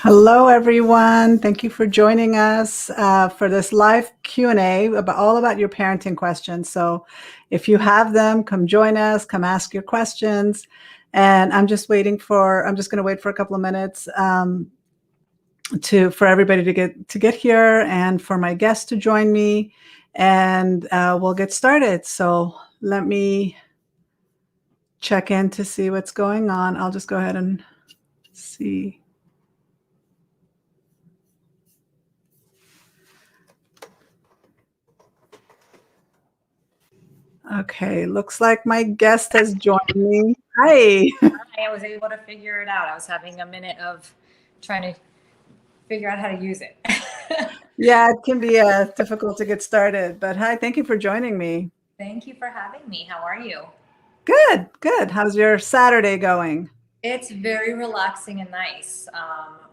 Hello, everyone. Thank you for joining us for this live Q&A all about your parenting questions. So if you have them, come join us, come ask your questions. And I'm just going to wait for a couple of minutes for everybody to get here and for my guests to join me, and we'll get started. So let me check in to see what's going on. I'll just go ahead and see. Okay, looks like my guest has joined me. Hi. I was able to figure it out. I was having a minute of trying to figure out how to use it. Yeah, it can be difficult to get started, but hi, thank you for joining me. Thank you for having me. How are you? Good, good. How's your Saturday going? It's very relaxing and nice.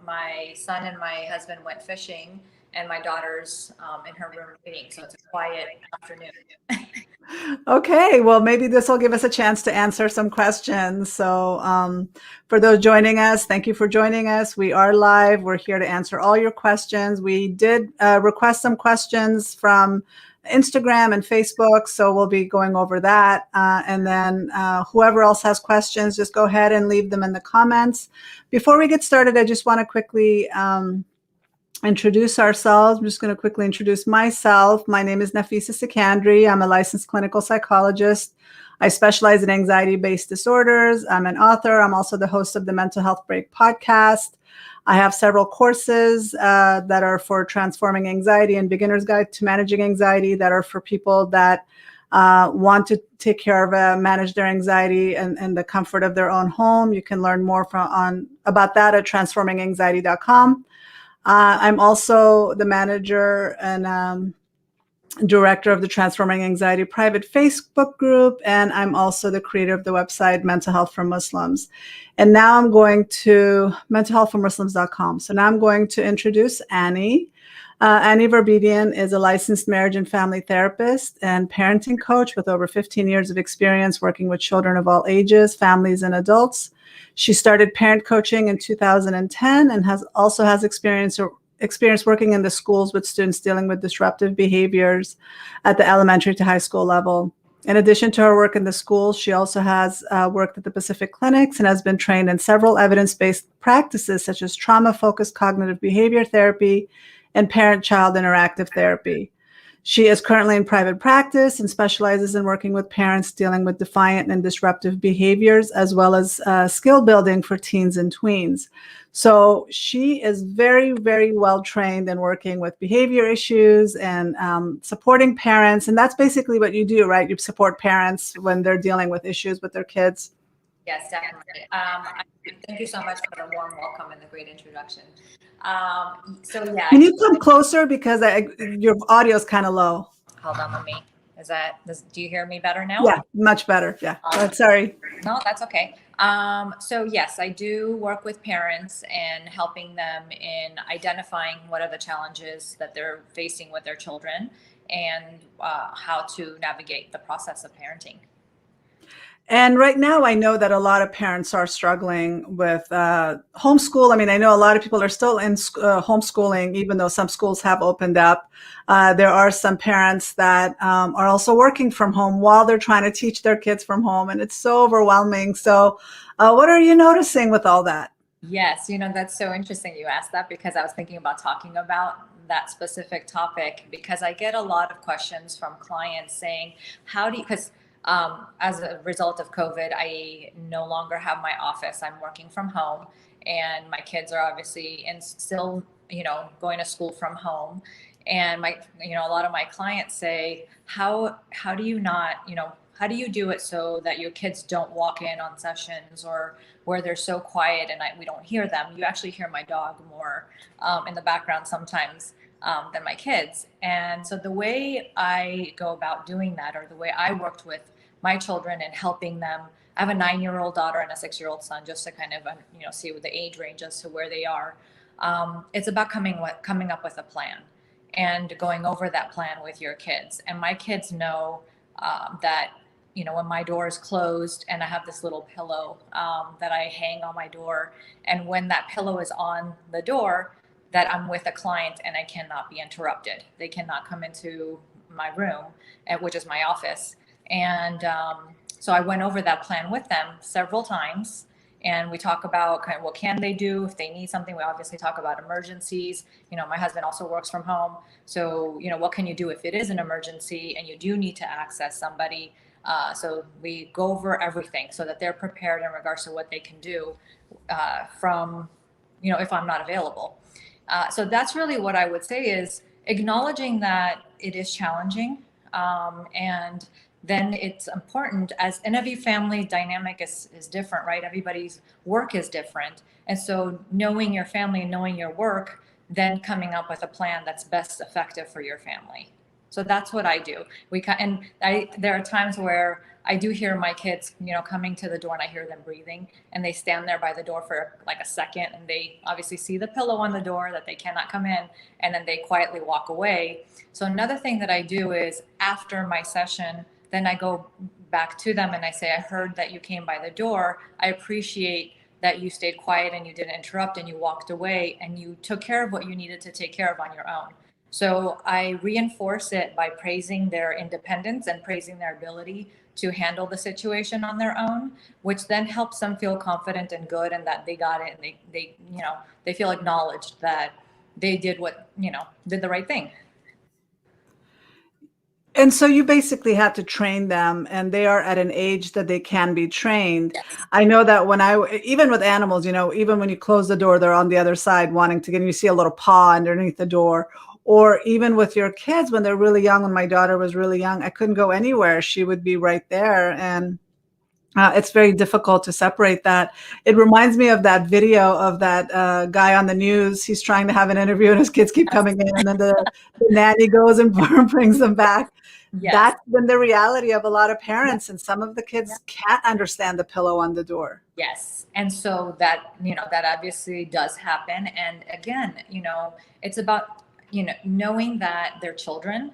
My son and my husband went fishing, and my daughter's in her room reading, so it's a quiet afternoon. Okay, well, maybe this will give us a chance to answer some questions. So, for those joining us, thank you for joining us. We are live. We're here to answer all your questions. We did request some questions from Instagram and Facebook, so we'll be going over that. And then whoever else has questions, just go ahead and leave them in the comments. Before we get started, I just want to quickly introduce ourselves. I'm just going to quickly introduce myself. My name is Nafisa Sekandari. I'm a licensed clinical psychologist. I specialize in anxiety-based disorders. I'm an author. I'm also the host of the Mental Health Break podcast. I have several courses that are for transforming anxiety and beginner's guide to managing anxiety that are for people that want to take care of, manage their anxiety and the comfort of their own home. You can learn more about that at transforminganxiety.com. I'm also the manager and director of the Transforming Anxiety private Facebook group, and I'm also the creator of the website Mental Health for Muslims. And now I'm going to mentalhealthformuslims.com. So now I'm going to introduce Annie. Annie Varbedian is a licensed marriage and family therapist and parenting coach with over 15 years of experience working with children of all ages, families, and adults. She started parent coaching in 2010 and has experience working in the schools with students dealing with disruptive behaviors at the elementary to high school level. In addition to her work in the schools, she also has worked at the Pacific Clinics and has been trained in several evidence-based practices such as trauma-focused cognitive behavior therapy and parent-child interactive therapy. She is currently in private practice and specializes in working with parents dealing with defiant and disruptive behaviors, as well as skill building for teens and tweens. So she is very, very well trained in working with behavior issues and supporting parents. And that's basically what you do, right? You support parents when they're dealing with issues with their kids. Yes, definitely. Thank you so much for the warm welcome and the great introduction. So yeah. Can you come closer because your audio is kind of low? Hold on, let me. Do you hear me better now? Yeah, much better. Yeah. Sorry. No, that's okay. So yes, I do work with parents and helping them in identifying what are the challenges that they're facing with their children and how to navigate the process of parenting. And right now, I know that a lot of parents are struggling with homeschool. I mean, I know a lot of people are still in homeschooling, even though some schools have opened up. There are some parents that are also working from home while they're trying to teach their kids from home, and it's so overwhelming. So what are you noticing with all that? Yes, that's so interesting you asked that because I was thinking about talking about that specific topic because I get a lot of questions from clients saying, because as a result of COVID, I no longer have my office. I'm working from home, and my kids are obviously still, going to school from home. And a lot of my clients say, how do you not, how do you do it so that your kids don't walk in on sessions or where they're so quiet and we don't hear them? You actually hear my dog more in the background sometimes than my kids. And so the way I go about doing that, or the way I worked with my children and helping them, I have a 9-year-old daughter and a 6-year-old son, just to kind of see what the age range as to where they are. It's about coming up with a plan and going over that plan with your kids. And my kids know that when my door is closed and I have this little pillow that I hang on my door, and when that pillow is on the door, that I'm with a client and I cannot be interrupted. They cannot come into my room, which is my office. And so I went over that plan with them several times. And we talk about kind of what can they do if they need something. We obviously talk about emergencies. My husband also works from home. So, what can you do if it is an emergency and you do need to access somebody? So we go over everything so that they're prepared in regards to what they can do from, if I'm not available. So that's really what I would say is acknowledging that it is challenging. And then it's important, and every family dynamic is different, right? Everybody's work is different. And so knowing your family, knowing your work, then coming up with a plan that's best effective for your family. So that's what I do. There are times where I do hear my kids, coming to the door, and I hear them breathing, and they stand there by the door for like a second, and they obviously see the pillow on the door that they cannot come in, and then they quietly walk away. So another thing that I do is after my session, then I go back to them and I say, I heard that you came by the door. I appreciate that you stayed quiet and you didn't interrupt and you walked away and you took care of what you needed to take care of on your own. So I reinforce it by praising their independence and praising their ability to handle the situation on their own, which then helps them feel confident and good and that they got it, and they feel acknowledged that they did did the right thing. And so you basically had to train them, and they are at an age that they can be trained. Yes. I know that even with animals, even when you close the door, they're on the other side wanting to get in. You see a little paw underneath the door. Or even with your kids, when they're really young, when my daughter was really young, I couldn't go anywhere. She would be right there. And it's very difficult to separate that. It reminds me of that video of that guy on the news. He's trying to have an interview and his kids keep coming in, and then the nanny goes and brings them back. Yes. That's been the reality of a lot of parents, and some of the kids can't understand the pillow on the door. Yes. And so that, that obviously does happen. And again, it's about, knowing that they're children,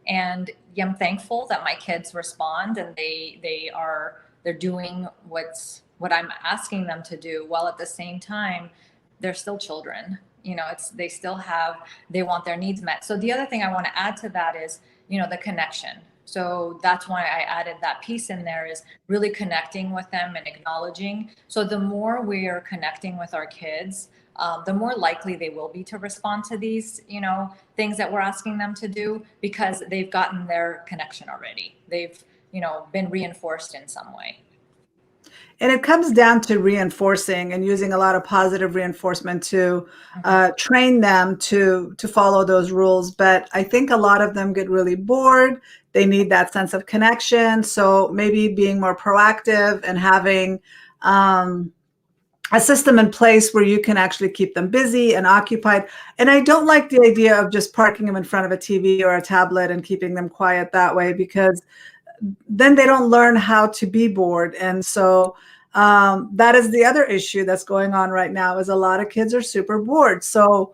and I'm thankful that my kids respond and they're doing what I'm asking them to do, while at the same time, they're still children. They want their needs met. So the other thing I want to add to that is, the connection. So that's why I added that piece in there, is really connecting with them and acknowledging. So the more we are connecting with our kids, the more likely they will be to respond to these, things that we're asking them to do, because they've gotten their connection already. They've, been reinforced in some way. And it comes down to reinforcing and using a lot of positive reinforcement to train them to follow those rules. But I think a lot of them get really bored. They need that sense of connection. So maybe being more proactive and having a system in place where you can actually keep them busy and occupied. And I don't like the idea of just parking them in front of a TV or a tablet and keeping them quiet that way, because then they don't learn how to be bored. And so that is the other issue that's going on right now, is a lot of kids are super bored. So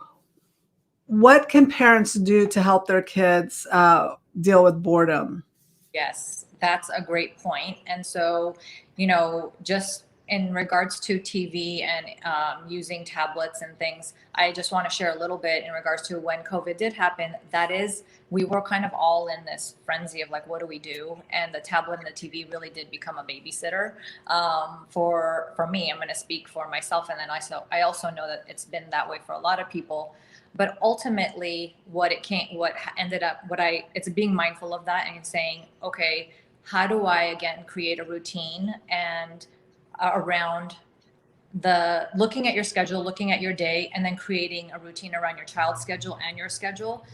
what can parents do to help their kids deal with boredom? Yes, that's a great point. And so, just in regards to TV and using tablets and things, I just want to share a little bit in regards to when COVID did happen. We were kind of all in this frenzy of like, what do we do? And the tablet and the TV really did become a babysitter for me. I'm going to speak for myself, and then I also know that it's been that way for a lot of people. But ultimately, it's being mindful of that and saying, okay, how do I again create a routine and around looking at your schedule, looking at your day, and then creating a routine around your child's schedule and your schedule,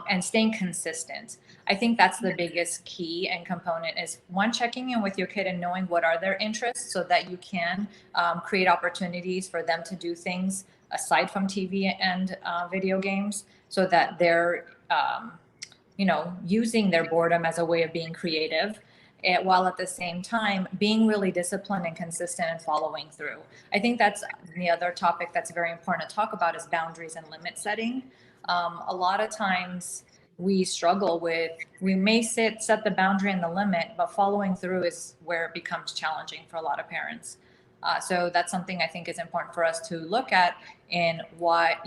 and staying consistent. I think that's the biggest key and component, is one, checking in with your kid and knowing what are their interests, so that you can create opportunities for them to do things aside from TV and video games, so that they're using their boredom as a way of being creative, while at the same time being really disciplined and consistent and following through. I think that's the other topic that's very important to talk about, is boundaries and limit setting. A lot of times, we struggle with, we may set the boundary and the limit, but following through is where it becomes challenging for a lot of parents. So that's something I think is important for us to look at in why,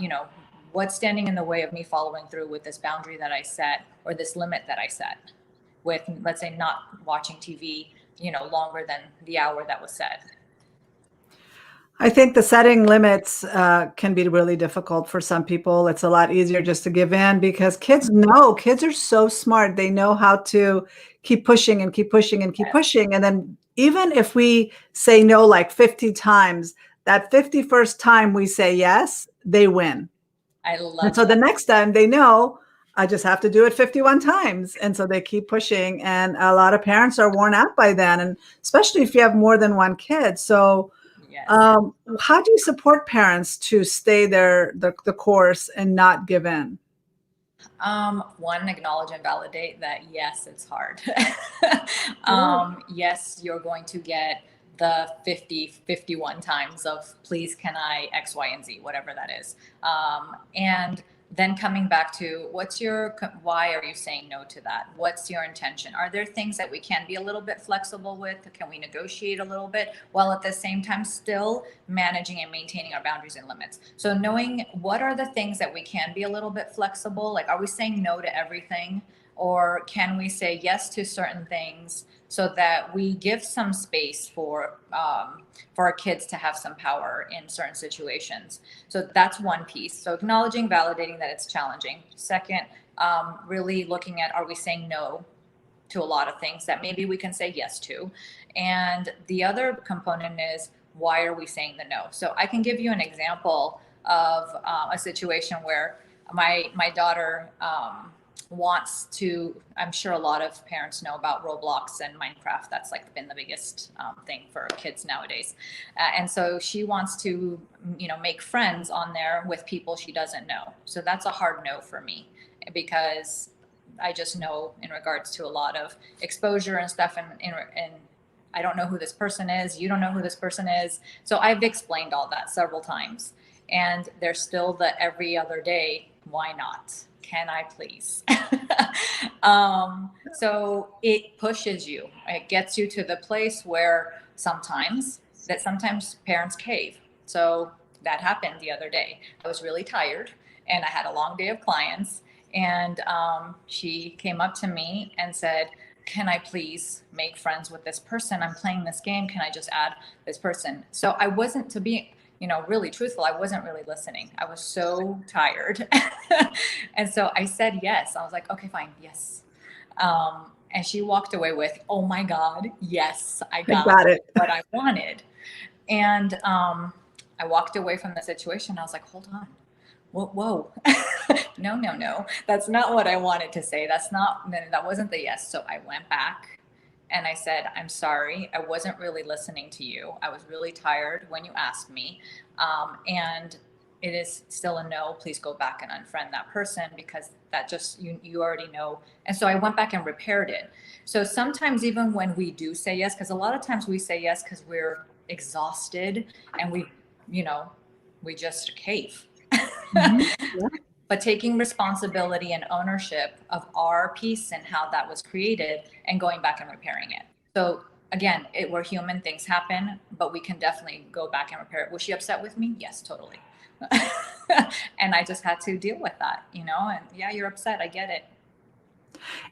what's standing in the way of me following through with this boundary that I set, or this limit that I set with, let's say, not watching TV, longer than the hour that was set. I think the setting limits can be really difficult for some people. It's a lot easier just to give in because kids are so smart. They know how to keep pushing and keep pushing and keep pushing. And then even if we say no like 50 times, that 51st time we say yes, they win. I love And so that. the next time they know, I just have to do it 51 times. And so they keep pushing. And a lot of parents are worn out by then, and especially if you have more than one kid. So Yes. how do you support parents to stay the course and not give in? One, acknowledge and validate that yes, it's hard. Yes, you're going to get the 51 times of please can I X, Y, and Z, whatever that is. And then coming back to why are you saying no to that? What's your intention? Are there things that we can be a little bit flexible with? Can we negotiate a little bit while at the same time still managing and maintaining our boundaries and limits? So knowing what are the things that we can be a little bit flexible, like are we saying no to everything? Or can we say yes to certain things so that we give some space for our kids to have some power in certain situations? So that's one piece. So acknowledging, validating that it's challenging. Second, really looking at, are we saying no to a lot of things that maybe we can say yes to? And the other component is, why are we saying the no? So I can give you an example of a situation where my daughter wants to, I'm sure a lot of parents know about Roblox and Minecraft. That's like been the biggest thing for kids nowadays. And so she wants to, make friends on there with people she doesn't know. So that's a hard no for me, because I just know in regards to a lot of exposure and stuff, and I don't know who this person is. You don't know who this person is. So I've explained all that several times, and there's still the every other day, why not? Can I please? So it pushes you. It gets you to the place where sometimes parents cave. So that happened the other day. I was really tired and I had a long day of clients, and she came up to me and said, can I please make friends with this person? I'm playing this game. Can I just add this person? So I wasn't, to be really truthful, I wasn't really listening. I was so tired. And so I said yes. I was like, okay, fine, yes. And she walked away with, oh my God, yes, I got it. What I wanted. And I walked away from the situation. I was like, hold on. Whoa. No. That's not what I wanted to say. That wasn't the yes. So I went back and I said, I'm sorry, I wasn't really listening to you. I was really tired when you asked me. And it is still a no. Please go back and unfriend that person, because that just, you already know. And so I went back and repaired it. So sometimes even when we do say yes, because a lot of times we say yes because we're exhausted and we just cave. Mm-hmm. Yeah. But taking responsibility and ownership of our piece and how that was created, and going back and repairing it. So again, we're human, things happen, but we can definitely go back and repair it. Was she upset with me? Yes, totally. And I just had to deal with that, and yeah, you're upset. I get it.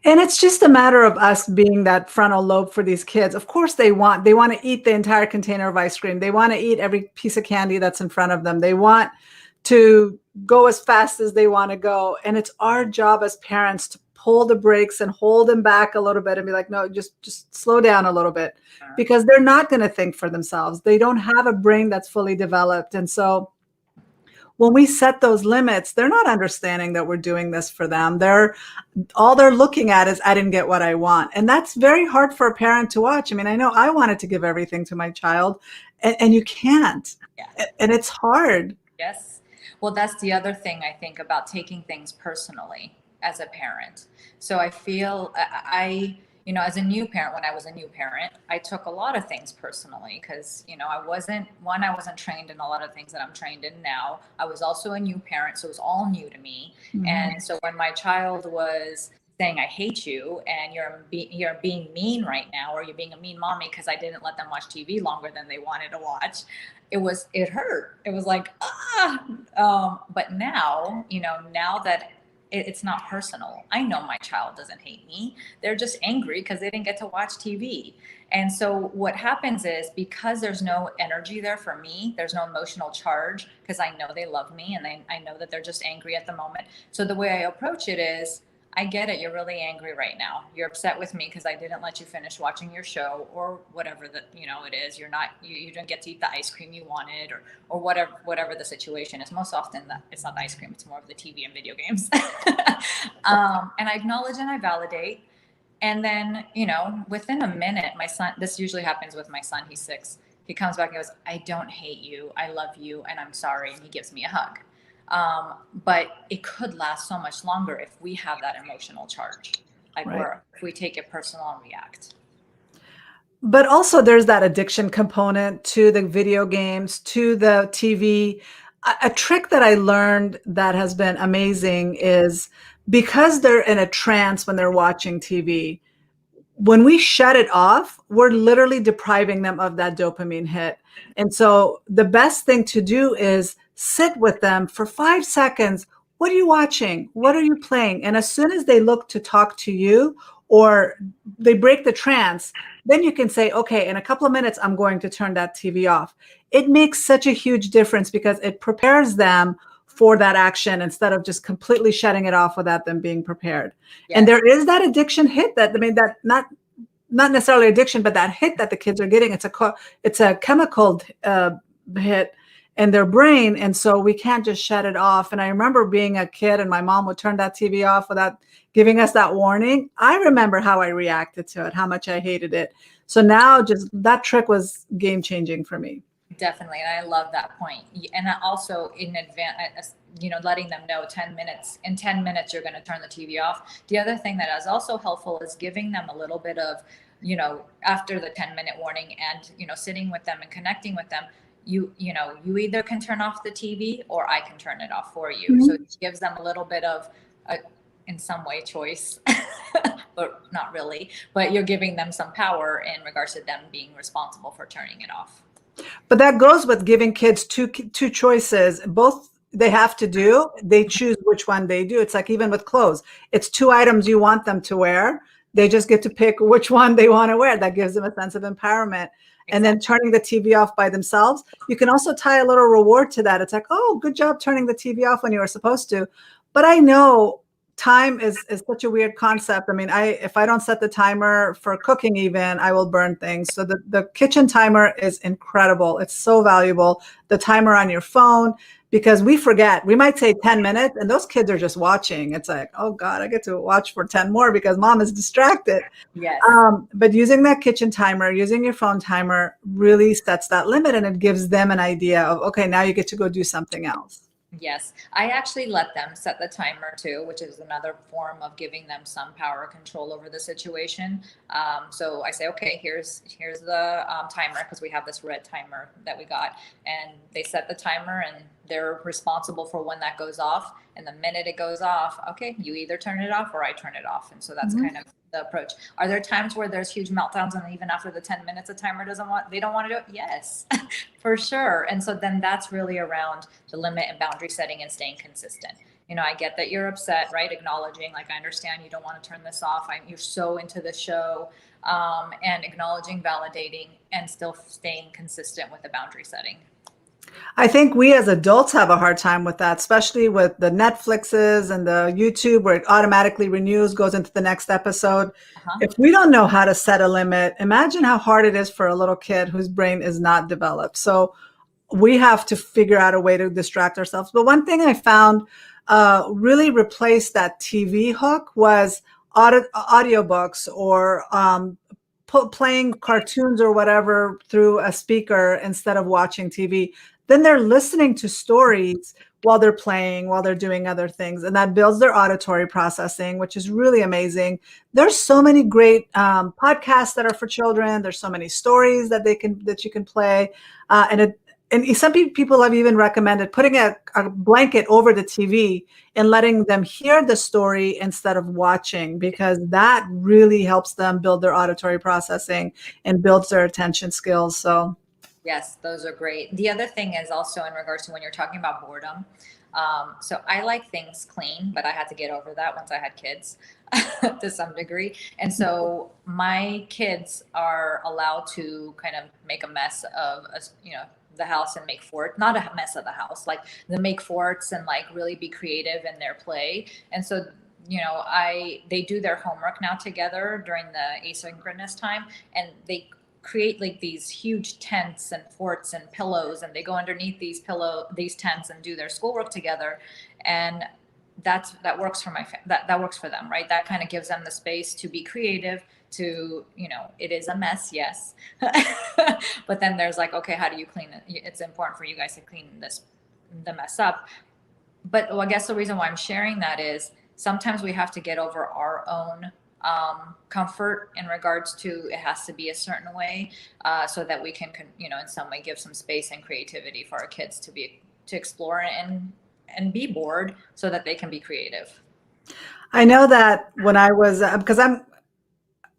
And it's just a matter of us being that frontal lobe for these kids. Of course, they want to eat the entire container of ice cream. They want to eat every piece of candy that's in front of them. They want to go as fast as they want to go. And it's our job as parents to pull the brakes and hold them back a little bit and be like, no, just slow down a little bit, because they're not going to think for themselves. They don't have a brain that's fully developed. And so when we set those limits, they're not understanding that we're doing this for them. All they're looking at is, I didn't get what I want. And that's very hard for a parent to watch. I mean, I know I wanted to give everything to my child, and you can't. Yeah. And it's hard. Yes. Well, that's the other thing I think about taking things personally as a parent. So I feel as a new parent, when I was a new parent, I took a lot of things personally because, I wasn't trained in a lot of things that I'm trained in now. I was also a new parent, so it was all new to me. Mhm. And so when my child was saying, I hate you and you're being mean right now, or you're being a mean mommy because I didn't let them watch TV longer than they wanted to watch, it hurt. It was like, but now, now that it's not personal. I know my child doesn't hate me. They're just angry because they didn't get to watch TV. And so what happens is, because there's no energy there for me, there's no emotional charge, because I know they love me and I know that they're just angry at the moment. So the way I approach it is, I get it. You're really angry right now. You're upset with me because I didn't let you finish watching your show, or whatever that, it is. You didn't get to eat the ice cream you wanted, or whatever the situation is. Most often it's not the ice cream. It's more of the TV and video games. And I acknowledge and I validate. And then, within a minute, my son, this usually happens with my son. He's 6. He comes back and goes, I don't hate you. I love you. And I'm sorry. And he gives me a hug. But it could last so much longer if we have that emotional charge, like Right. if we take it personal and react. But also there's that addiction component to the video games, to the TV. A trick that I learned that has been amazing is, because they're in a trance when they're watching TV, when we shut it off, we're literally depriving them of that dopamine hit. And so the best thing to do is sit with them for 5 seconds. What are you watching? What are you playing? And as soon as they look to talk to you, or they break the trance, then you can say, okay, in a couple of minutes, I'm going to turn that TV off. It makes such a huge difference because it prepares them for that action instead of just completely shutting it off without them being prepared. Yes. And there is that addiction hit that not necessarily addiction, but that hit that the kids are getting. It's a chemical hit in their brain. And so we can't just shut it off. And I remember being a kid and my mom would turn that TV off without giving us that warning. I remember how I reacted to it, how much I hated it. So now just that trick was game changing for me. Definitely. And I love that point. And also in advance, letting them know 10 minutes, in 10 minutes, you're going to turn the TV off. The other thing that is also helpful is giving them a little bit of, after the 10-minute warning and, sitting with them and connecting with them, you either can turn off the TV or I can turn it off for you. Mm-hmm. So it gives them a little bit of in some way choice, but not really, but you're giving them some power in regards to them being responsible for turning it off. But that goes with giving kids two choices. Both they have to do. They choose which one they do. It's like even with clothes. It's 2 items you want them to wear. They just get to pick which one they want to wear. That gives them a sense of empowerment. Exactly. And then turning the TV off by themselves. You can also tie a little reward to that. It's like, oh, good job turning the TV off when you were supposed to. But I know time is such a weird concept. I mean, if I don't set the timer for cooking even, I will burn things. So the kitchen timer is incredible. It's so valuable. The timer on your phone, because we forget. We might say 10 minutes and those kids are just watching. It's like, oh God, I get to watch for 10 more because mom is distracted. Yes. But using that kitchen timer, using your phone timer really sets that limit, and it gives them an idea of, okay, now you get to go do something else. Yes, I actually let them set the timer too, which is another form of giving them some power control over the situation. So I say, okay, here's the timer, because we have this red timer that we got, and they set the timer and they're responsible for when that goes off. And the minute it goes off, okay, you either turn it off or I turn it off. And so that's kind of the approach. Are there times where there's huge meltdowns and even after the 10 minutes, the timer they don't want to do it? Yes, for sure. And so then that's really around the limit and boundary setting and staying consistent. I get that you're upset, right? Acknowledging, like, I understand you don't want to turn this off. You're so into the show, and acknowledging, validating, and still staying consistent with the boundary setting. I think we as adults have a hard time with that, especially with the Netflixes and the YouTube where it automatically renews, goes into the next episode. If we don't know how to set a limit, imagine how hard it is for a little kid whose brain is not developed. So we have to figure out a way to distract ourselves. But one thing I found really replaced that TV hook was audiobooks or playing cartoons or whatever through a speaker instead of watching TV. Then they're listening to stories while they're playing, while they're doing other things. And that builds their auditory processing, which is really amazing. There's so many great podcasts that are for children. There's so many stories that you can play. And some people have even recommended putting a blanket over the TV and letting them hear the story instead of watching, because that really helps them build their auditory processing and builds their attention skills. So yes, those are great. The other thing is also in regards to when you're talking about boredom. So I like things clean, but I had to get over that once I had kids to some degree. And so my kids are allowed to kind of make a mess of, the house and make not a mess of the house, like they make forts and like really be creative in their play. And so, they do their homework now together during the asynchronous time, and they create like these huge tents and forts and pillows, and they go underneath these tents and do their schoolwork together. And that works for that works for them, right? That kind of gives them the space to be creative, to, it is a mess, yes. But then there's like, okay, how do you clean it? It's important for you guys to clean the mess up. But I guess the reason why I'm sharing that is sometimes we have to get over our own comfort in regards to it has to be a certain way, so that we can, in some way give some space and creativity for our kids to explore and be bored so that they can be creative. I know that when I was, because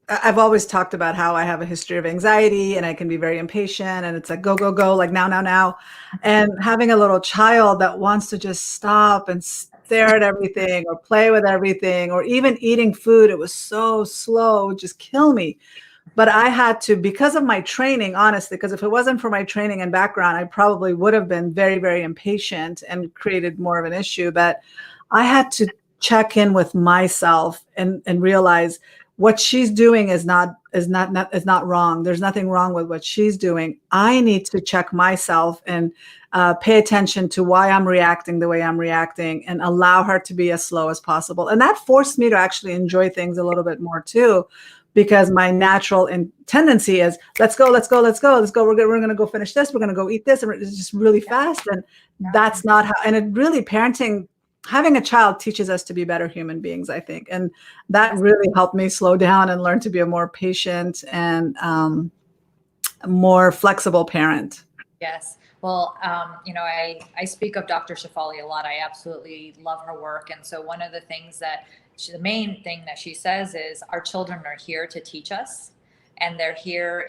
I've always talked about how I have a history of anxiety and I can be very impatient, and it's like, go, go, go, like now. And having a little child that wants to just stop and stare at everything or play with everything, or even eating food, it was so slow, it would just kill me. But I had to, because of my training, honestly, because if it wasn't for my training and background, I probably would have been very, very impatient and created more of an issue. But I had to check in with myself and realize what she's doing is not wrong. There's nothing wrong with what she's doing. I need to check myself and pay attention to why I'm reacting the way I'm reacting, and allow her to be as slow as possible. And that forced me to actually enjoy things a little bit more too, because my natural tendency is let's go. We're going to go finish this. We're going to go eat this. And it's just really fast. And that's not how, and it really having a child teaches us to be better human beings, I think. And that really helped me slow down and learn to be a more patient and more flexible parent. Yes. Well, I speak of Dr. Shefali a lot. I absolutely love her work. And so one of the things the main thing that she says is our children are here to teach us, and they're here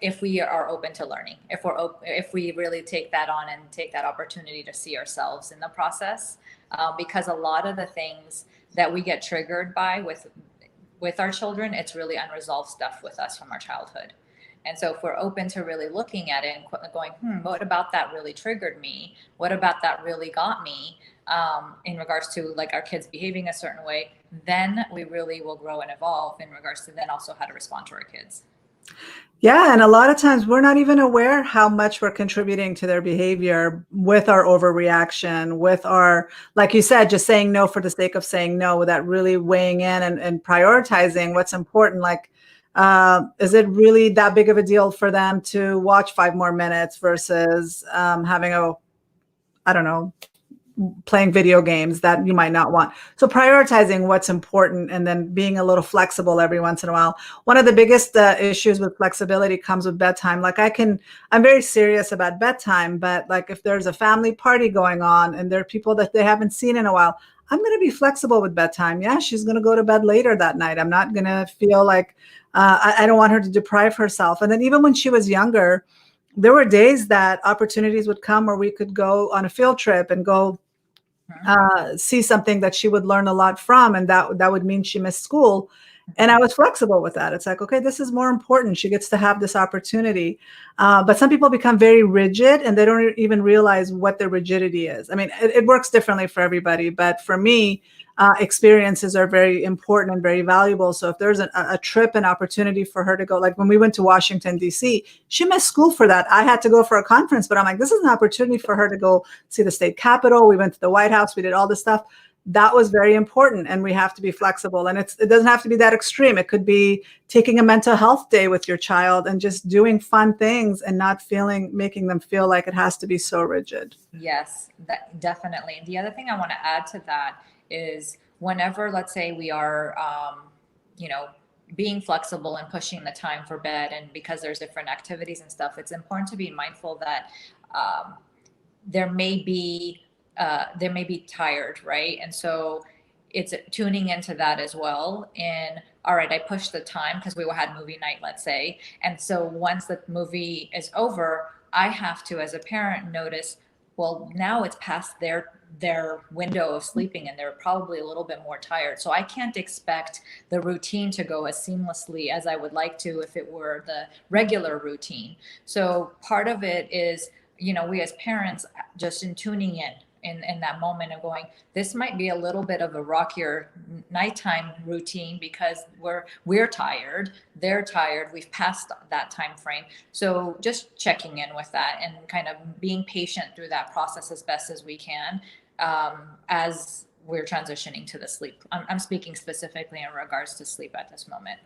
if we are open to learning, if we really take that on and take that opportunity to see ourselves in the process, because a lot of the things that we get triggered by with our children, it's really unresolved stuff with us from our childhood. And so if we're open to really looking at it and going, what about that really triggered me? What about that really got me? In regards to like our kids behaving a certain way, then we really will grow and evolve in regards to then also how to respond to our kids. Yeah. And a lot of times we're not even aware how much we're contributing to their behavior with our overreaction, with our, like you said, just saying no for the sake of saying no, without really weighing in and prioritizing what's important. Like, is it really that big of a deal for them to watch 5 more minutes versus having playing video games that you might not want. So prioritizing what's important and then being a little flexible every once in a while. One of the biggest issues with flexibility comes with bedtime. Like I'm very serious about bedtime, but like if there's a family party going on and there are people that they haven't seen in a while, I'm going to be flexible with bedtime. Yeah, she's going to go to bed later that night. I'm not going to feel like I don't want her to deprive herself. And then even when she was younger, there were days that opportunities would come where we could go on a field trip and go see something that she would learn a lot from. And that would mean she missed school. And I was flexible with that. It's like, okay, this is more important. She gets to have this opportunity. But some people become very rigid and they don't even realize what their rigidity is. I mean, it works differently for everybody. But for me, experiences are very important and very valuable. So if there's a trip, an opportunity for her to go, like when we went to Washington, D.C., she missed school for that. I had to go for a conference, but I'm like, this is an opportunity for her to go see the state capitol. We went to the White House. We did all this stuff. that was very important, and we have to be flexible. And it doesn't have to be that extreme. It could be taking a mental health day with your child and just doing fun things and not making them feel like it has to be so rigid. Yes, that definitely. And the other thing I want to add to that is whenever, let's say, we are, you know, being flexible and pushing the time for bed, and because there's different activities and stuff, it's important to be mindful that um, there may be tired, right? And so it's tuning into that as well. And all right, I pushed the time because we had movie night, let's say, and so once the movie is over, I have to, as a parent, notice, well, now it's past their window of sleeping and they're probably a little bit more tired. So I can't expect the routine to go as seamlessly as I would like to if it were the regular routine. So part of it is, you know, we as parents just in tuning in that moment of going, this might be a little bit of a rockier nighttime routine because we're tired, they're tired, we've passed that time frame. So just checking in with that and kind of being patient through that process as best as we can, as we're transitioning to the sleep. I'm speaking specifically in regards to sleep at this moment.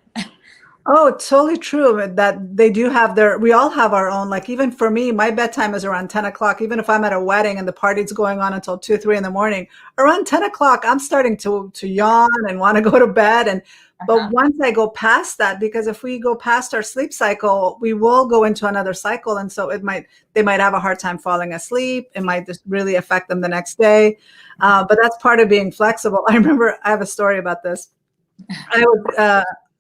Oh, totally true. That they do have we all have our own, like even for me, my bedtime is around 10 o'clock. Even if I'm at a wedding and the party's going on until 2, 3 in the morning, around 10 o'clock, I'm starting to yawn and want to go to bed. But once I go past that, because if we go past our sleep cycle, we will go into another cycle. And so they might have a hard time falling asleep. It might just really affect them the next day. But that's part of being flexible. I remember I have a story about this.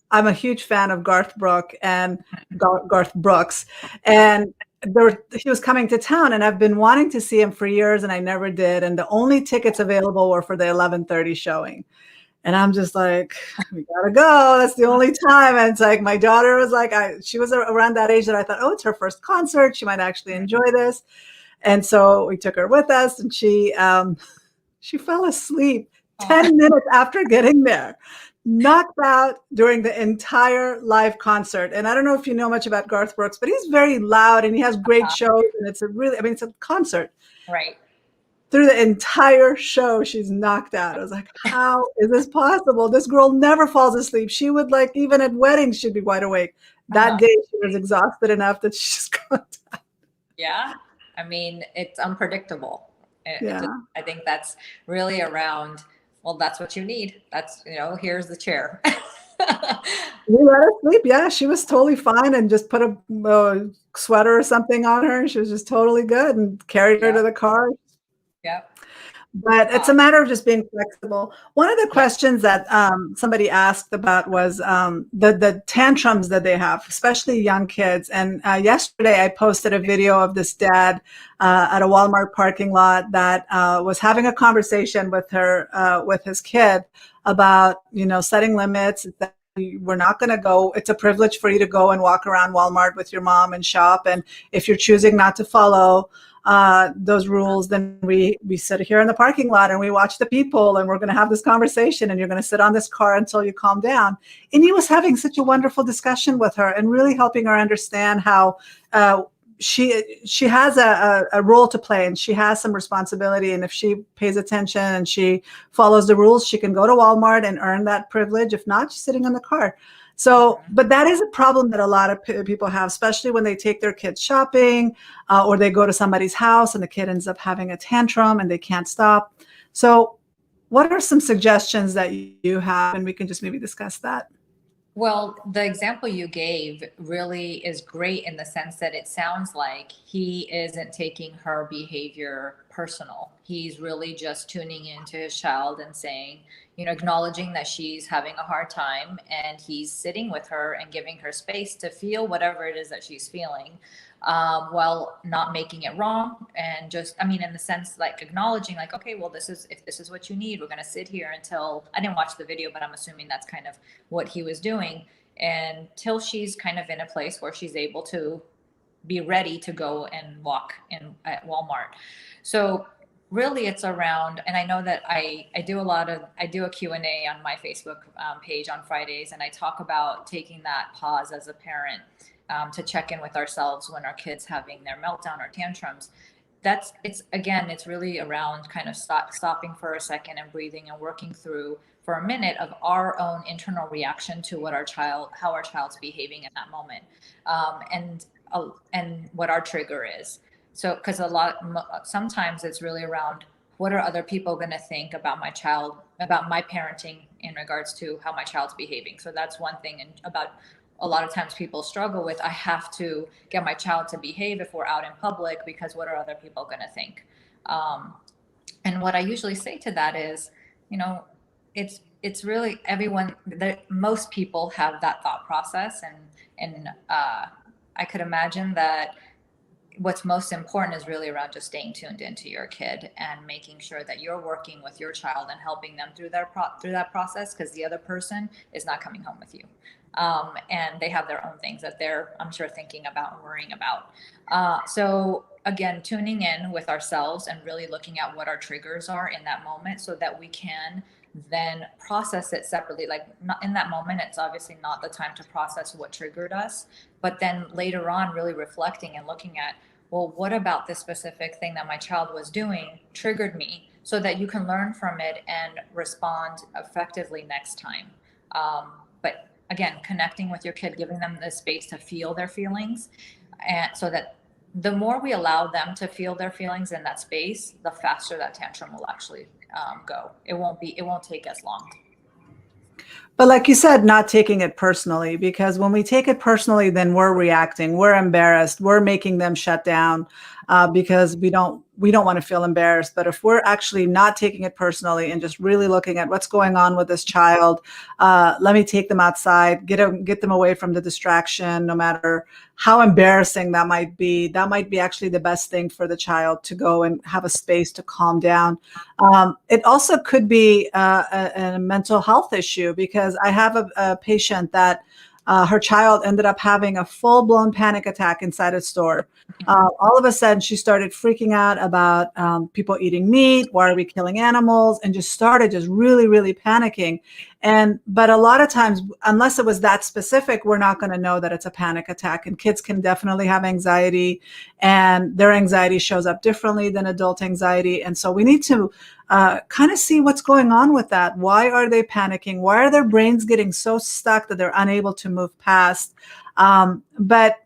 I'm a huge fan of Garth Brooks, and he was coming to town, and I've been wanting to see him for years, and I never did. And the only tickets available were for the 11:30 showing. And I'm just like, we gotta go. That's the only time. And it's like, my daughter was like, she was around that age that I thought, oh, it's her first concert. She might actually enjoy this. And so we took her with us, and she fell asleep 10 minutes after getting there, knocked out during the entire live concert. And I don't know if you know much about Garth Brooks, but he's very loud and he has great shows. And it's it's a concert. Right. Through the entire show, she's knocked out. I was like, how is this possible? This girl never falls asleep. She would, like, even at weddings, she'd be wide awake. That day, she was exhausted enough that she just got down. Yeah. I mean, it's unpredictable. Yeah. I think that's really around, well, that's what you need. That's, here's the chair. We let her sleep. Yeah, she was totally fine, and just put a sweater or something on her, and she was just totally good, and carried her to the car. Yep. But it's a matter of just being flexible. One of the questions that somebody asked about was the tantrums that they have, especially young kids. And yesterday I posted a video of this dad at a Walmart parking lot that was having a conversation with his kid about, setting limits. That we're not going to go. It's a privilege for you to go and walk around Walmart with your mom and shop. And if you're choosing not to follow those rules, then we sit here in the parking lot and we watch the people, and we're going to have this conversation, and you're going to sit on this car until you calm down. And he was having such a wonderful discussion with her and really helping her understand how she has a role to play, and she has some responsibility. And if she pays attention and she follows the rules, she can go to Walmart and earn that privilege. If not, she's sitting in the car. So, but that is a problem that a lot of people have, especially when they take their kids shopping or they go to somebody's house and the kid ends up having a tantrum and they can't stop. So what are some suggestions that you have? And we can just maybe discuss that. Well, the example you gave really is great in the sense that it sounds like he isn't taking her behavior personal. He's really just tuning into his child and saying, acknowledging that she's having a hard time, and he's sitting with her and giving her space to feel whatever it is that she's feeling, while not making it wrong. And just, in the sense, like acknowledging, like, okay, well, if this is what you need, we're going to sit here until, I didn't watch the video, but I'm assuming that's kind of what he was doing, until she's kind of in a place where she's able to be ready to go and walk at Walmart. So really it's around, and I know that I do a Q&A on my Facebook page on Fridays, and I talk about taking that pause as a parent to check in with ourselves when our kids having their meltdown or tantrums. it's really around kind of stopping for a second and breathing and working through for a minute of our own internal reaction to how our child's behaving in that moment, and what our trigger is. So, because sometimes it's really around, what are other people going to think about my child, about my parenting in regards to how my child's behaving. So that's one thing. And about a lot of times people struggle with, I have to get my child to behave if we're out in public, because what are other people going to think? And what I usually say to that is, it's really most people have that thought process. And I could imagine that what's most important is really around just staying tuned into your kid and making sure that you're working with your child and helping them through that process, because the other person is not coming home with you. And they have their own things that they're, I'm sure, thinking about and worrying about. So again, tuning in with ourselves and really looking at what our triggers are in that moment, so that we can then process it separately. Like, not in that moment, it's obviously not the time to process what triggered us, but then later on really reflecting and looking at, well, what about this specific thing that my child was doing triggered me, so that you can learn from it and respond effectively next time. But again, connecting with your kid, giving them the space to feel their feelings, and so that the more we allow them to feel their feelings in that space, the faster that tantrum will actually go. It won't take as long. But like you said, not taking it personally, because when we take it personally, then we're reacting, we're embarrassed, we're making them shut down, because we don't want to feel embarrassed. But if we're actually not taking it personally and just really looking at what's going on with this child, let me take them outside, get them away from the distraction, no matter how embarrassing that might be actually the best thing for the child, to go and have a space to calm down. It also could be a mental health issue, because I have a patient that her child ended up having a full-blown panic attack inside a store. All of a sudden, she started freaking out about people eating meat. Why are we killing animals? And just started really, really panicking. But a lot of times, unless it was that specific, we're not going to know that it's a panic attack. And kids can definitely have anxiety, and their anxiety shows up differently than adult anxiety. And so we need to kind of see what's going on with that. Why are they panicking? Why are their brains getting so stuck that they're unable to move past? But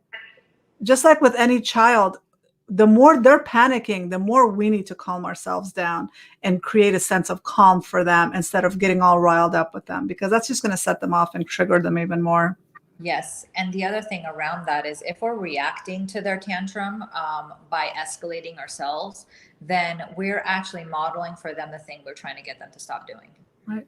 just like with any child, the more they're panicking, the more we need to calm ourselves down and create a sense of calm for them, instead of getting all riled up with them, because that's just going to set them off and trigger them even more. Yes. And the other thing around that is, if we're reacting to their tantrum by escalating ourselves, then we're actually modeling for them the thing we're trying to get them to stop doing. Right.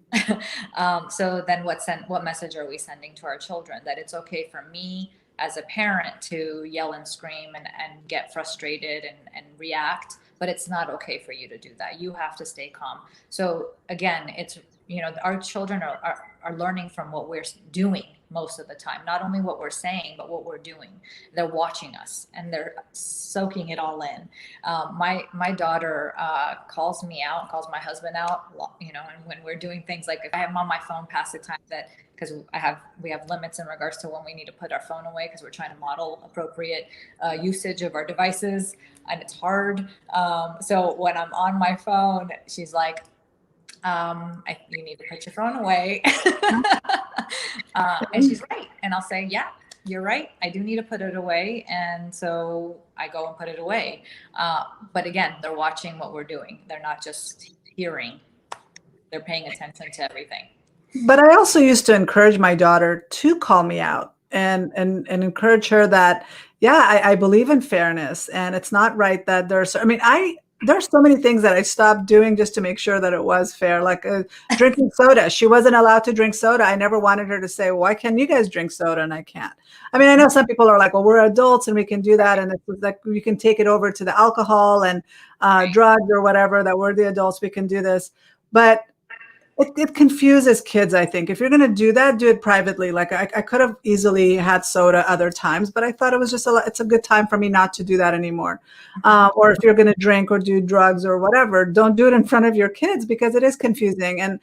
So then what message are we sending to our children? That it's okay for me as a parent to yell and scream and get frustrated and react, but it's not okay for you to do that. You have to stay calm. So again, it's, our children are learning from what we're doing most of the time, not only what we're saying, but what we're doing. They're watching us and they're soaking it all in. My daughter calls me out, calls my husband out, and when we're doing things, like if I have on my phone past the time that, because we have limits in regards to when we need to put our phone away, because we're trying to model appropriate usage of our devices, and it's hard. So when I'm on my phone, she's like, you need to put your phone away. And she's right. And I'll say, yeah, you're right. I do need to put it away. And so I go and put it away. But again, they're watching what we're doing. They're not just hearing, they're paying attention to everything. But I also used to encourage my daughter to call me out and encourage her that, yeah, I believe in fairness, and it's not right that there's so many things that I stopped doing just to make sure that it was fair, like drinking soda. She wasn't allowed to drink soda. I never wanted her to say, why can you guys drink soda and I can't? I mean, I know some people are like, well, we're adults and we can do that. And it's like, you can take it over to the alcohol and drugs or whatever, that we're the adults, we can do this. But it confuses kids, I think. If you're going to do that, do it privately. Like I could have easily had soda other times, but I thought it was just it's a good time for me not to do that anymore. Or if you're going to drink or do drugs or whatever, don't do it in front of your kids, because it is confusing. And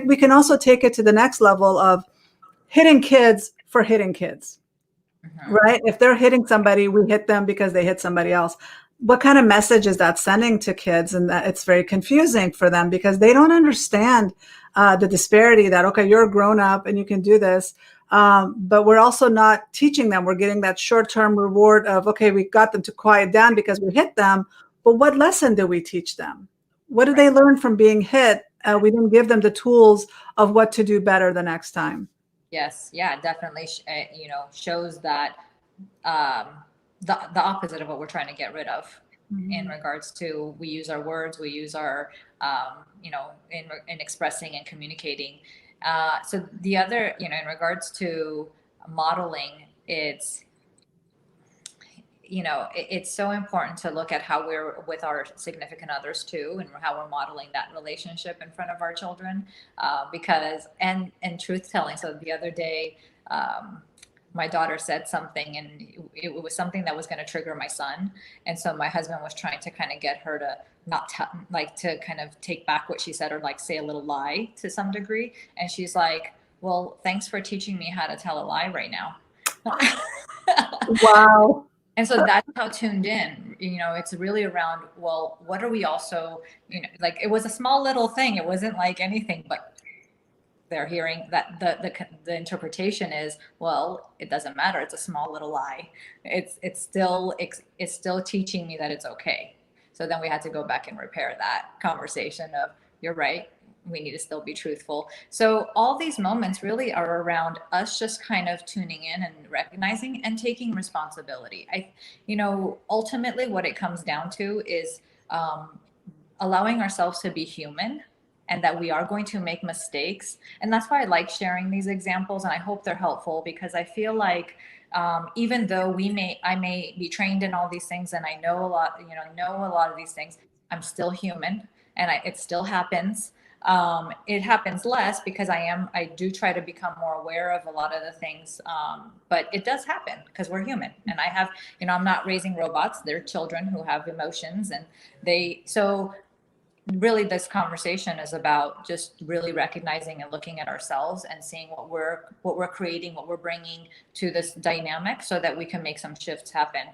we can also take it to the next level of hitting kids for hitting kids, right? If they're hitting somebody, we hit them because they hit somebody else. what kind of message is that sending to kids? And that it's very confusing for them because they don't understand the disparity that, okay, you're a grown up and you can do this. But we're also not teaching them. We're getting that short-term reward of, okay, we got them to quiet down because we hit them. But what lesson do we teach them? What do they learn from being hit? We didn't give them the tools of what to do better the next time. Yes, yeah, definitely. Shows that um, the opposite of what we're trying to get rid of. In regards to, we use our words, we use our in expressing and communicating. So the other, in regards to modeling, it's so important to look at how we're with our significant others too, and how we're modeling that relationship in front of our children, because and truth telling. So the other day, my daughter said something, and it was something that was going to trigger my son, and so my husband was trying to kind of get her to not to kind of take back what she said, or like say a little lie to some degree, and she's like, well, thanks for teaching me how to tell a lie right now. Wow. And so that's how tuned in, it's really around, well, what are we also, like, it was a small little thing. It wasn't like anything, but they're hearing that the interpretation is, well, it doesn't matter. It's a small little lie. It's still teaching me that it's okay. So then we had to go back and repair that conversation of, you're right, we need to still be truthful. So all these moments really are around us just kind of tuning in and recognizing and taking responsibility. Ultimately what it comes down to is allowing ourselves to be human, and that we are going to make mistakes. And that's why I like sharing these examples, and I hope they're helpful, because I feel like even though I may be trained in all these things, and I know a lot, know a lot of these things, I'm still human, and it still happens. It happens less because I do try to become more aware of a lot of the things. But it does happen because we're human, and I'm not raising robots. They're children who have emotions, and so really this conversation is about just really recognizing and looking at ourselves and seeing what we're creating, what we're bringing to this dynamic, so that we can make some shifts happen.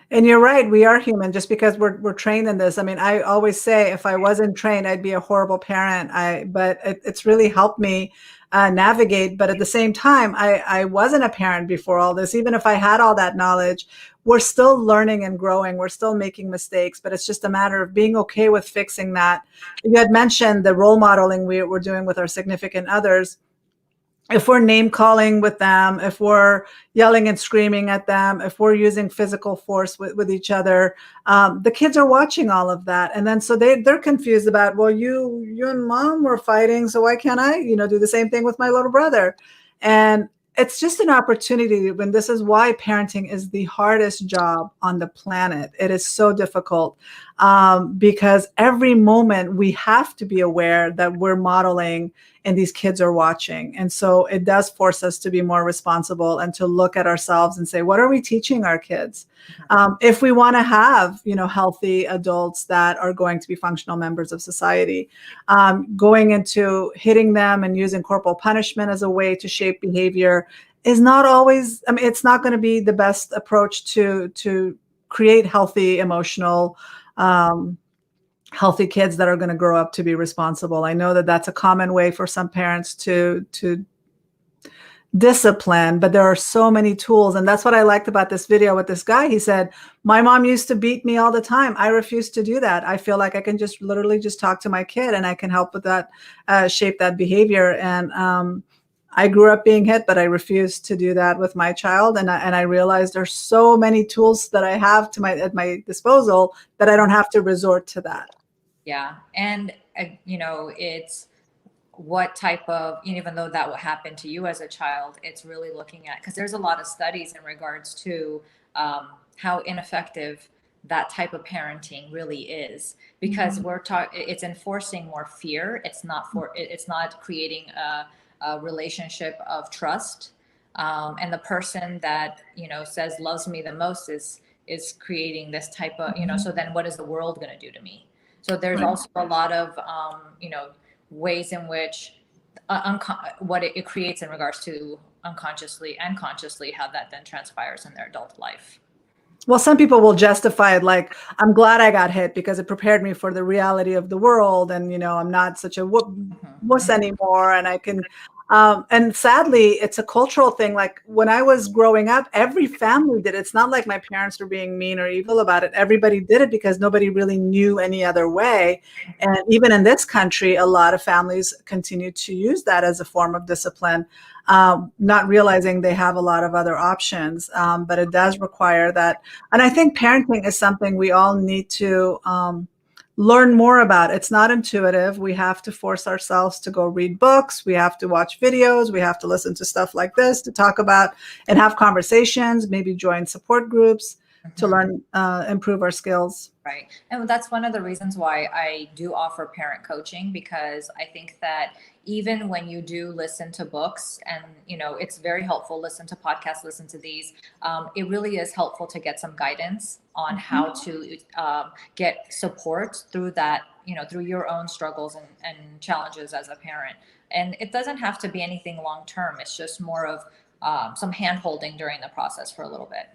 And you're right, we are human just because we're trained in this. I mean, I always say if I wasn't trained, I'd be a horrible parent. But it's really helped me navigate. But at the same time, I wasn't a parent before all this. Even if I had all that knowledge, we're still learning and growing. We're still making mistakes, but it's just a matter of being okay with fixing that. You had mentioned the role modeling we're doing with our significant others. If we're name calling with them, if we're yelling and screaming at them, if we're using physical force with each other, the kids are watching all of that. And then so they're confused about, well, you and mom were fighting, so why can't I, do the same thing with my little brother? And it's just an opportunity when this is why parenting is the hardest job on the planet. It is so difficult because every moment we have to be aware that we're modeling and these kids are watching. And so it does force us to be more responsible and to look at ourselves and say, what are we teaching our kids? If we want to have, healthy adults that are going to be functional members of society, going into hitting them and using corporal punishment as a way to shape behavior is not always, it's not going to be the best approach to create healthy, emotional, healthy kids that are going to grow up to be responsible. I know that that's a common way for some parents to discipline, but there are so many tools. And that's what I liked about this video with this guy. He said, my mom used to beat me all the time. I refuse to do that. I feel like I can just literally just talk to my kid and I can help with that, shape that behavior. And I grew up being hit, but I refused to do that with my child. And I realized there's so many tools that I have at my disposal that I don't have to resort to that. Yeah. And, it's what type of, even though that will happen to you as a child, it's really looking at, because there's a lot of studies in regards to how ineffective that type of parenting really is, because it's enforcing more fear. It's not creating a relationship of trust. And the person that, says loves me the most is creating this type of, so then what is the world going to do to me? So there's also a lot of, ways in which what it creates in regards to unconsciously and consciously, how that then transpires in their adult life. Well, some people will justify it like, I'm glad I got hit because it prepared me for the reality of the world. And, I'm not such a wuss anymore. And I can, and sadly, it's a cultural thing. Like when I was growing up, every family did it. It's not like my parents were being mean or evil about it. Everybody did it because nobody really knew any other way. And even in this country, a lot of families continue to use that as a form of discipline. Not realizing they have a lot of other options, but it does require that. And I think parenting is something we all need to learn more about. It's not intuitive. We have to force ourselves to go read books. We have to watch videos. We have to listen to stuff like this to talk about and have conversations, maybe join support groups to learn, improve our skills. Right. And that's one of the reasons why I do offer parent coaching, because I think that even when you do listen to books and, it's very helpful, listen to podcasts, listen to these, it really is helpful to get some guidance on how to get support through that, through your own struggles and challenges as a parent. And it doesn't have to be anything long-term. It's just more of some hand holding during the process for a little bit.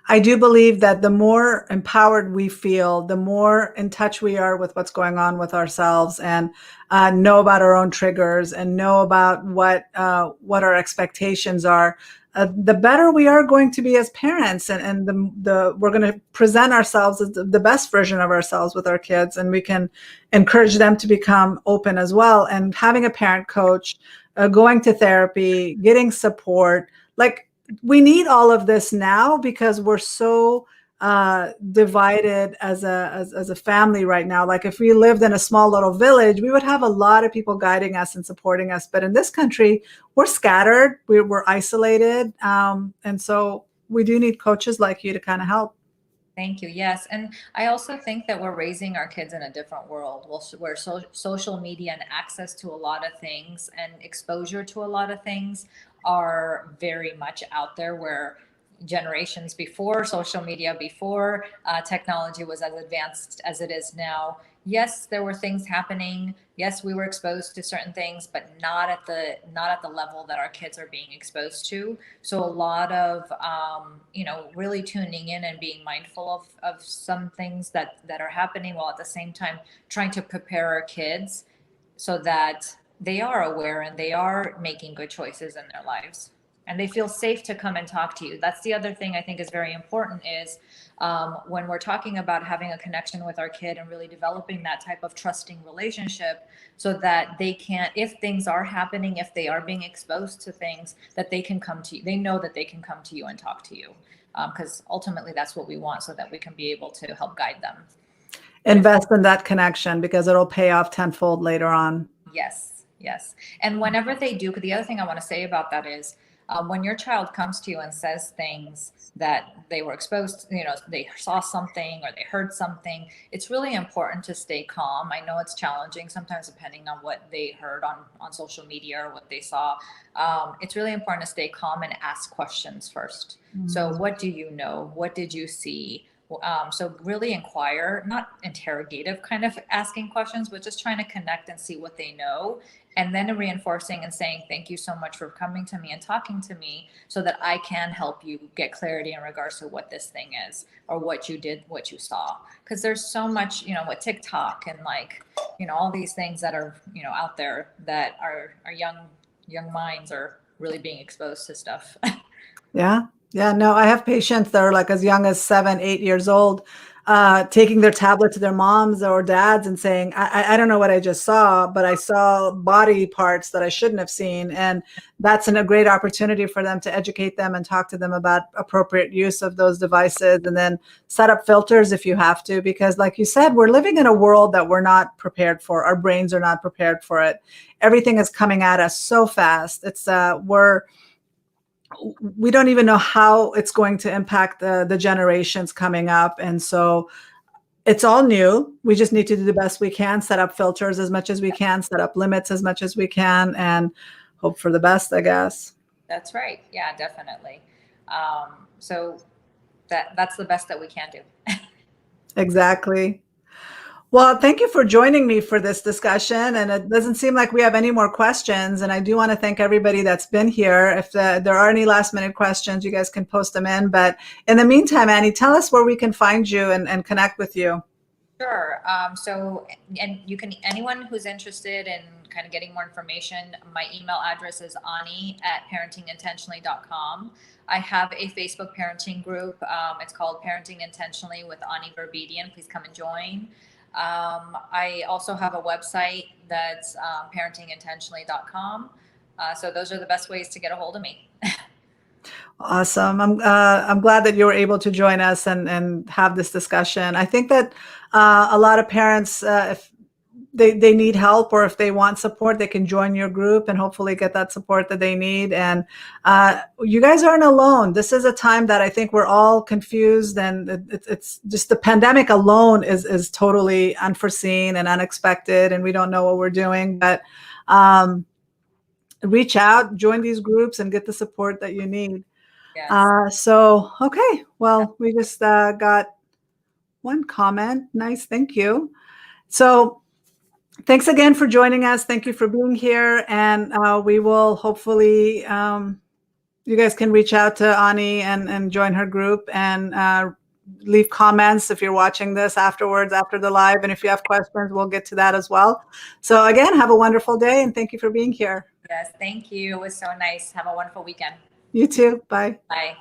I do believe that the more empowered we feel, the more in touch we are with what's going on with ourselves, and know about our own triggers and know about what our expectations are. The better we are going to be as parents, and we're going to present ourselves as the best version of ourselves with our kids, and we can encourage them to become open as well. And having a parent coach, going to therapy, getting support, like, we need all of this now because we're so divided as a family right now. Like if we lived in a small little village, we would have a lot of people guiding us and supporting us. But in this country, we're scattered, we're isolated. And so we do need coaches like you to kind of help. Thank you. Yes. And I also think that we're raising our kids in a different world where social media and access to a lot of things and exposure to a lot of things are very much out there, where generations before social media, before technology was as advanced as it is now, yes, there were things happening. Yes, we were exposed to certain things, but not at the level that our kids are being exposed to. So a lot of really tuning in and being mindful of some things that are happening, while at the same time trying to prepare our kids so that they are aware and they are making good choices in their lives, and they feel safe to come and talk to you. That's the other thing I think is very important, is when we're talking about having a connection with our kid and really developing that type of trusting relationship, so that they can, if things are happening, if they are being exposed to things, that they can come to you. They know that they can come to you and talk to you, because ultimately that's what we want, so that we can be able to help guide them. Invest in that connection because it'll pay off tenfold later on. Yes, yes. And whenever they do, the other thing I want to say about that is, when your child comes to you and says things that they were exposed to, they saw something or they heard something, it's really important to stay calm. I know it's challenging sometimes depending on what they heard on social media or what they saw. It's really important to stay calm and ask questions first. So what do you know? What did you see? So really inquire, not interrogative kind of asking questions, but just trying to connect and see what they know. And then reinforcing and saying, thank you so much for coming to me and talking to me, so that I can help you get clarity in regards to what this thing is, or what you did, what you saw. Because there's so much, with TikTok and all these things that are, out there, that our young minds are really being exposed to stuff. Yeah. Yeah. No, I have patients that are like as young as 7, 8 years old, taking their tablet to their moms or dads and saying, I don't know what I just saw, but I saw body parts that I shouldn't have seen. And that's a great opportunity for them to educate them and talk to them about appropriate use of those devices, and then set up filters if you have to, because like you said, we're living in a world that we're not prepared for. Our brains are not prepared for it. Everything is coming at us so fast. We don't even know how it's going to impact the generations coming up. And so it's all new. We just need to do the best we can, set up filters as much as we can, set up limits as much as we can, and hope for the best, I guess. That's right. Yeah, definitely. So that's the best that we can do. Exactly. Well, thank you for joining me for this discussion. And it doesn't seem like we have any more questions. And I do want to thank everybody that's been here. If there are any last minute questions, you guys can post them in. But in the meantime, Annie, tell us where we can find you and connect with you. Sure. And you can, anyone who's interested in kind of getting more information, my email address is ani@parentingintentionally.com. I have a Facebook parenting group. It's called Parenting Intentionally with Ani Varbedian. Please come and join. I also have a website that's parentingintentionally.com. So those are the best ways to get a hold of me. Awesome. I'm glad that you were able to join us and have this discussion. I think that a lot of parents, if they need help or if they want support, they can join your group and hopefully get that support that they need. And you guys aren't alone. This is a time that I think we're all confused, and it's just the pandemic alone is totally unforeseen and unexpected, and we don't know what we're doing. But reach out, join these groups, and get the support that you need. Yes. Okay. Well, we just got one comment. Nice. Thank you. So thanks again for joining us. Thank you for being here. And we will hopefully, you guys can reach out to Ani and join her group and leave comments if you're watching this afterwards, after the live. And if you have questions, we'll get to that as well. So again, have a wonderful day and thank you for being here. Yes. Thank you. It was so nice. Have a wonderful weekend. You too. Bye. Bye.